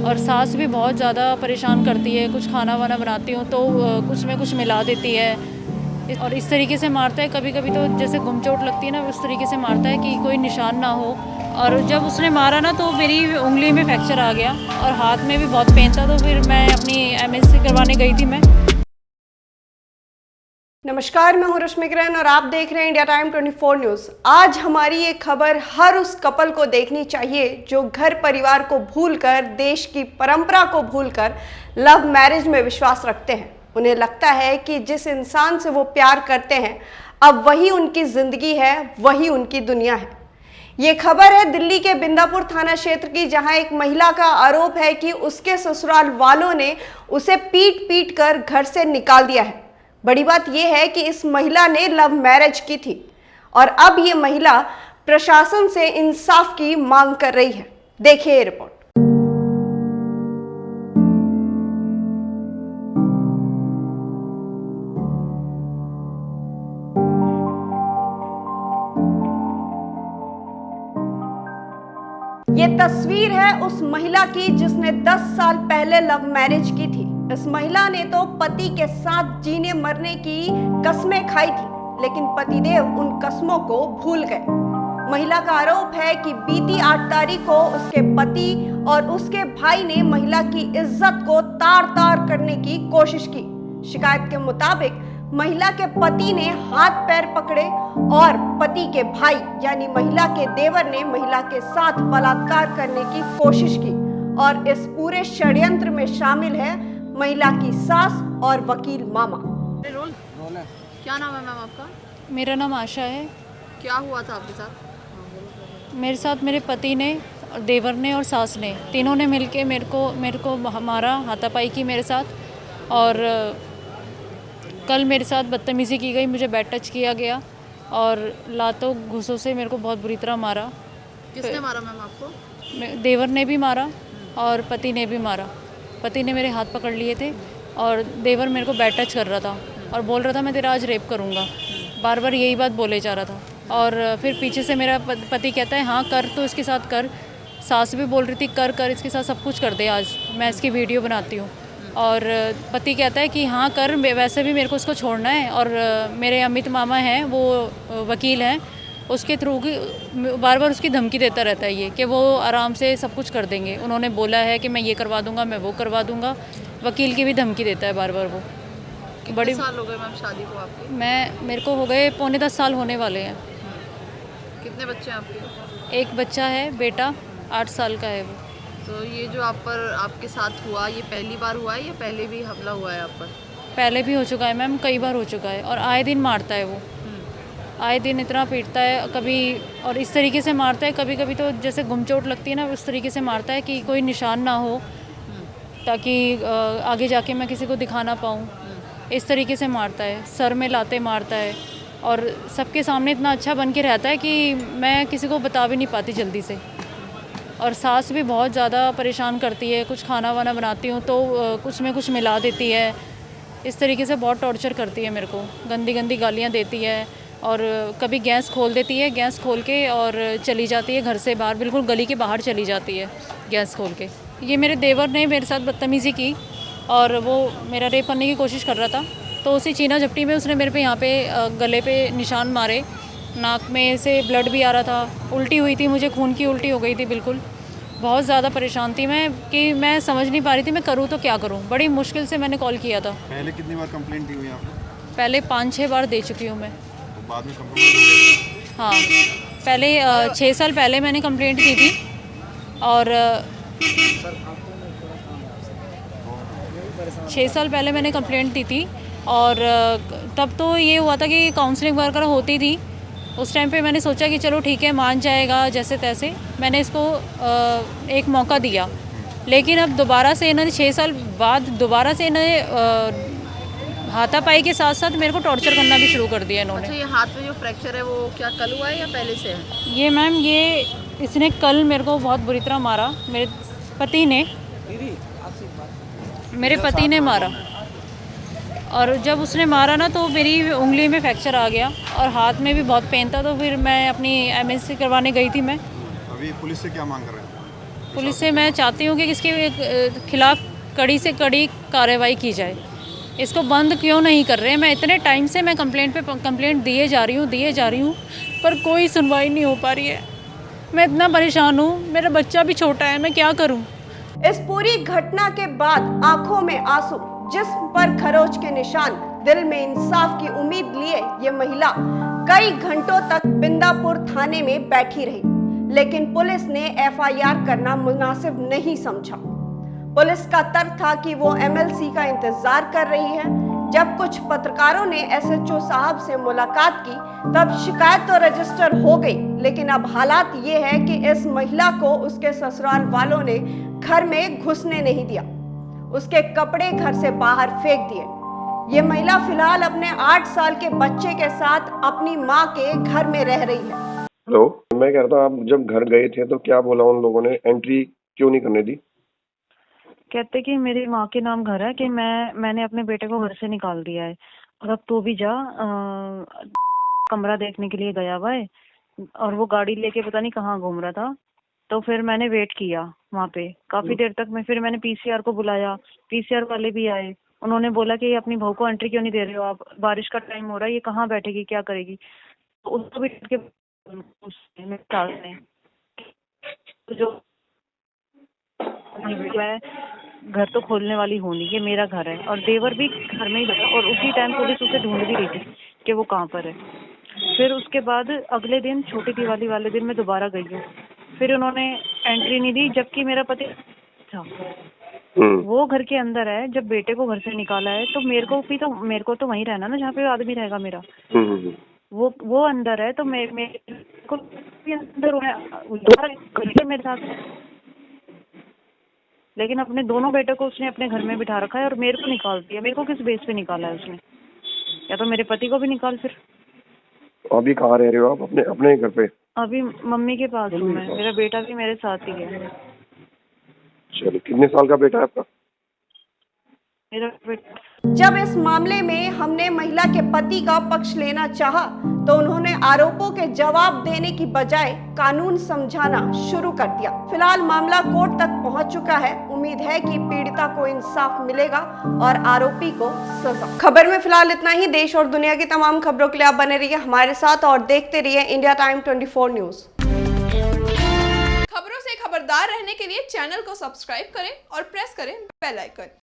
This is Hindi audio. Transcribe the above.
और सास भी बहुत ज़्यादा परेशान करती है। कुछ खाना वाना बनाती हूँ तो कुछ में कुछ मिला देती है और इस तरीके से मारता है। कभी कभी तो जैसे गुमचोट लगती है ना, उस तरीके से मारता है कि कोई निशान ना हो। और जब उसने मारा ना तो मेरी उंगली में फ्रैक्चर आ गया और हाथ में भी बहुत पेन था, तो फिर मैं अपनी एमएससी करवाने गई थी मैं। नमस्कार, मैं हूं रश्मि किरण और आप देख रहे हैं इंडिया टाइम 24 न्यूज। आज हमारी ये खबर हर उस कपल को देखनी चाहिए जो घर परिवार को भूलकर, देश की परंपरा को भूलकर लव मैरिज में विश्वास रखते हैं। उन्हें लगता है कि जिस इंसान से वो प्यार करते हैं अब वही उनकी जिंदगी है, वही उनकी दुनिया है। ये खबर है दिल्ली के बिंदापुर थाना क्षेत्र की, जहां एक महिला का आरोप है कि उसके ससुराल वालों ने उसे पीट पीट कर घर से निकाल दिया है। बड़ी बात यह है कि इस महिला ने लव मैरिज की थी और अब ये महिला प्रशासन से इंसाफ की मांग कर रही है। देखिए ये रिपोर्ट। ये तस्वीर है उस महिला की जिसने 10 साल पहले लव मैरिज की थी। इस महिला ने तो पति के साथ जीने मरने की कस्में खाई थी, लेकिन पतिदेव उन कस्मों को भूल गए। महिला का आरोप है कि बीती 8 तारीख को उसके पति और उसके भाई ने महिला की इज्जत को तार-तार करने की कोशिश की। शिकायत के मुताबिक महिला के पति ने हाथ पैर पकड़े और पति के भाई यानी महिला के देवर ने महिला के साथ बलात्कार करने की कोशिश की और इस पूरे षड्यंत्र में शामिल है महिला की सास और वकील मामा। रोल है। क्या नाम है मैम आपका? मेरा नाम आशा है। क्या हुआ था आपके साथ? मेरे साथ मेरे पति ने, देवर ने और सास ने, तीनों ने मिलके मेरे को मारा, हाथापाई की मेरे साथ। और कल मेरे साथ बदतमीज़ी की गई, मुझे बैड टच किया गया और लातों घूसों से मेरे को बहुत बुरी तरह मारा। किसने मारा मैम आपको? देवर ने भी मारा और पति ने भी मारा। पति ने मेरे हाथ पकड़ लिए थे और देवर मेरे को बैड टच कर रहा था और बोल रहा था मैं तेरा आज रेप करूँगा। बार बार यही बात बोले जा रहा था। और फिर पीछे से मेरा पति कहता है हाँ कर, तो इसके साथ कर। सास भी बोल रही थी कर कर, इसके साथ सब कुछ कर दे, आज मैं इसकी वीडियो बनाती हूँ। और पति कहता है कि हाँ कर, वैसे भी मेरे को उसको छोड़ना है। और मेरे अमित मामा हैं, वो वकील हैं, उसके थ्रू बार बार उसकी धमकी देता रहता है ये कि वो आराम से सब कुछ कर देंगे। उन्होंने बोला है कि मैं ये करवा दूंगा, मैं वो करवा दूंगा। वकील की भी धमकी देता है बार बार वो। बड़ी साल हो गए मैम शादी को आपकी? मेरे को हो गए पौने 10 साल होने वाले हैं। कितने बच्चे हैं आपके? एक बच्चा है, बेटा 8 साल का है वो। तो ये जो आपके साथ हुआ, ये पहली बार हुआ है या पहले भी हमला हुआ है आप पर? पहले भी हो चुका है मैम, कई बार हो चुका है और आए दिन मारता है वो। आए दिन इतना पीटता है कभी, और इस तरीके से मारता है। कभी कभी तो जैसे गुमचोट लगती है ना, उस तरीके से मारता है कि कोई निशान ना हो, ताकि आगे जाके मैं किसी को दिखा ना पाऊँ। इस तरीके से मारता है, सर में लाते मारता है और सबके सामने इतना अच्छा बन के रहता है कि मैं किसी को बता भी नहीं पाती जल्दी से। और सास भी बहुत ज़्यादा परेशान करती है। कुछ खाना वाना बनाती हूँ तो कुछ में कुछ मिला देती है। इस तरीके से बहुत टॉर्चर करती है मेरे को, गंदी गंदी गालियाँ देती है। और कभी गैस खोल देती है, गैस खोल के और चली जाती है घर से बाहर, बिल्कुल गली के बाहर चली जाती है गैस खोल के। ये मेरे देवर ने मेरे साथ बदतमीज़ी की और वो मेरा रेप करने की कोशिश कर रहा था, तो उसी चीना झपटी में उसने मेरे पे यहाँ पे गले पे निशान मारे। नाक में से ब्लड भी आ रहा था, उल्टी हुई थी, मुझे खून की उल्टी हो गई थी बिल्कुल। बहुत ज़्यादा परेशान थी मैं कि मैं समझ नहीं पा रही थी मैं करूँ तो क्या करूँ। बड़ी मुश्किल से मैंने कॉल किया था। पहले कितनी बार कंप्लेंट दी हुई है आपने? पहले 5-6 बार दे चुकी हूँ मैं। तो बाद में कंप्रोमाइज़ हो गया था? हाँ, पहले 6 साल पहले मैंने कंप्लेंट की थी और 6 साल पहले मैंने कंप्लेंट दी थी। और तब तो ये हुआ था कि काउंसलिंग वगैरह होती थी। उस टाइम पे मैंने सोचा कि चलो ठीक है, मान जाएगा जैसे तैसे। मैंने इसको एक मौका दिया, लेकिन अब दोबारा से इन्होंने 6 साल बाद दोबारा से इन्होंने हाथापाई के साथ साथ मेरे को टॉर्चर करना भी शुरू कर दिया इन्होंने। अच्छा, ये हाथ में जो फ्रैक्चर है वो क्या कल हुआ है या पहले से है? ये मैम, ये इसने कल मेरे को बहुत बुरी तरह मारा। मेरे पति ने मारा और जब उसने मारा ना तो मेरी उंगली में फ्रैक्चर आ गया और हाथ में भी बहुत पेन था, तो फिर मैं अपनी एमएससी करवाने गई थी मैं। अभी पुलिस से क्या मांग कर रहे हैं? पुलिस से मैं चाहती हूँ कि इसके खिलाफ कड़ी से कड़ी कार्रवाई की जाए। इसको बंद क्यों नहीं कर रहे हैं? मैं इतने टाइम से मैं कंप्लेंट दिए जा रही हूँ पर कोई सुनवाई नहीं हो पा रही है। मैं इतना परेशान हूँ, मेरा बच्चा भी छोटा है, मैं क्या करूँ? इस पूरी घटना के बाद आंखों में आंसू, जिस्म पर खरोच के निशान, दिल में इंसाफ की उम्मीद लिए ये महिला कई घंटों तक बिंदापुर थाने में बैठी रही, लेकिन पुलिस ने एफआईआर करना मुनासिब नहीं समझा। पुलिस का तर्क था कि वो एमएलसी का इंतजार कर रही है। जब कुछ पत्रकारों ने एसएचओ साहब से मुलाकात की तब शिकायत तो रजिस्टर हो गई, लेकिन अब हालात ये है कि इस महिला को उसके ससुराल वालों ने घर में घुसने नहीं दिया, उसके कपड़े घर से बाहर फेंक दिए। ये महिला फिलहाल अपने 8 साल के बच्चे के साथ अपनी मां के घर में रह रही है। हेलो, मैं कह रहा था आप जब घर गए थे तो क्या बोला उन लोगों ने, एंट्री क्यों नहीं करने दी? कहते कि मेरी माँ के नाम घर है कि मैंने अपने बेटे को घर से निकाल दिया है और अब तू भी जा, कमरा देखने के लिए गया हुआ है और वो गाड़ी लेके पता नहीं कहाँ घूम रहा था। तो फिर मैंने वेट किया वहाँ पे काफी देर तक। फिर मैंने पीसीआर को बुलाया, पीसीआर वाले भी आए। उन्होंने बोला कि अपनी बहू को एंट्री क्यों नहीं दे रहे हो आप, बारिश का टाइम हो रहा है, ये कहाँ बैठेगी, क्या करेगी। तो उसको भी डर के तो जो मैं घर तो खोलने वाली हूँ नहीं, ये मेरा घर है और देवर भी घर में ही बैठा और उसी टाइम पुलिस उसे ढूंढ भी रही थी कि वो कहाँ पर है। फिर उसके बाद अगले दिन छोटी दिवाली वाले दिन मैं दोबारा गई हूँ, फिर उन्होंने एंट्री नहीं दी, जबकि मेरा पति था वो घर के अंदर है। जब बेटे को घर से निकाला है तो मेरे को तो वहीं रहना ना जहाँ पे आदमी रहेगा मेरा। वो अंदर है तो मेरे को भी अंदर मेरे साथ, लेकिन अपने दोनों बेटों को उसने अपने घर में बिठा रखा है और मेरे को निकाल दिया। मेरे को किस बेस पे निकाला है उसने? या तो मेरे पति को भी निकाल। फिर अभी कहाँ रह रहे हो आप? अपने घर पे? अभी मम्मी के पास हूँ मैं, मेरा बेटा भी मेरे साथ ही है। चलो, कितने साल का बेटा है आपका? मेरा बेटा जब इस मामले में हमने महिला के पति का पक्ष लेना चाहा तो उन्होंने आरोपों के जवाब देने की बजाय कानून समझाना शुरू कर दिया। फिलहाल मामला कोर्ट तक पहुंच चुका है। उम्मीद है कि पीड़िता को इंसाफ मिलेगा और आरोपी को सजा। खबर में फिलहाल इतना ही। देश और दुनिया की तमाम खबरों के लिए आप बने रहिए हमारे साथ और देखते रहिए इंडिया टाइम 24 न्यूज। खबरों से खबरदार रहने के लिए चैनल को सब्सक्राइब करें और प्रेस करें बेल आइकन।